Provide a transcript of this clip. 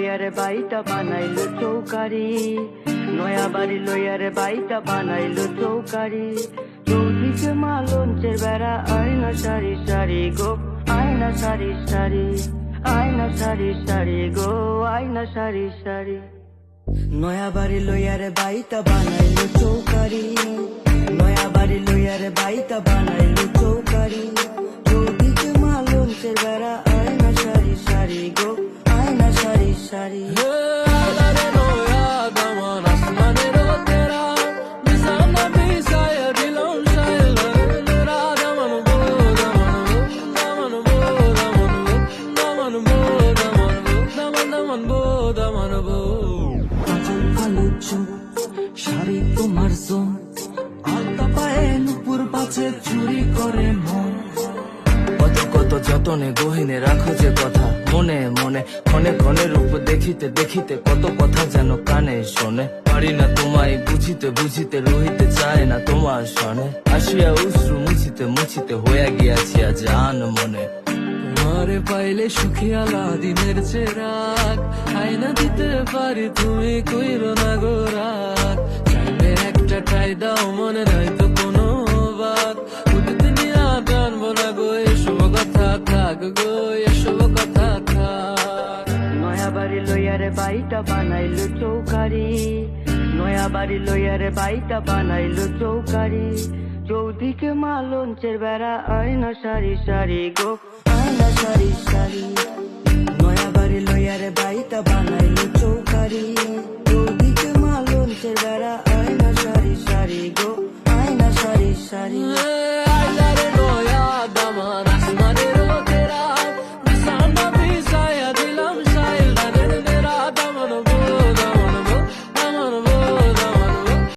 লইয়ারে বাইটা বানাইলো চৌকারি, নয়া বাড়ি লইয়ারে বাইটা বানাইলো চৌকারি। চৌদিকে মা লঞ্চের বেড়া, আয়না সারি সারি গো, আয়না সারি সারি, আয়না সারি সারি গো, আয়না সারি সারি। নয়া বাড়ি লইয়ারে বাইটা বানাইলো চৌকারি, নয়া বাড়ি লইয়ারে বাইটা বানাইলো চৌকারি। চৌদিকে মা লঞ্চের বেড়া, আয়না সারি সারি গো, আয়না সারি সারি। শাড়ি তোমার জোন, আলতা পায়ে নুপুর পাছে চুরি করে মন। কত কত যতনে গহিনে রাখো যে কথা মনে মনে, ক্ষণে ক্ষণে রূপ দেখিতে দেখিতে কত কথা যেন কানে শোনে। পারি না তোমায় বুঝিতে বুঝিতে, রহিতে চায় না তোমার সনে। আসিয়া অশ্রু মুছিতে মুছিতে হইয়া গিয়াছি আজ আন মনে। তোমারে পাইলে সুখিয়ালা দিনের চেরাগ, আয়না দিতে পারি তুমি কইরো না গোরাগ। চাইলে একটা ঠাই দাও, মনে নাই তো কোনো বাক। উঠতে নিয়া টানবো না গো, এসব কথা থাক গো, এসব কথা থাক। নয়া বাড়ি লইয়ারে বাইটা বানাইলো চৌকারি, নয়া বাড়ি লইয়ারে বাইটা বানাইলো চৌকারি। চৌদিকে মা লঞ্চের বেড়া, আয়না সারি সারি গো, আয়না সারি সারি। নয়া বাড়ি লইয়ারে বাইটা বানাইলো চৌকারি, চৌদিকে মা লঞ্চের বেড়া, আয়না সারি সারি গো, আয়না সারি সারি।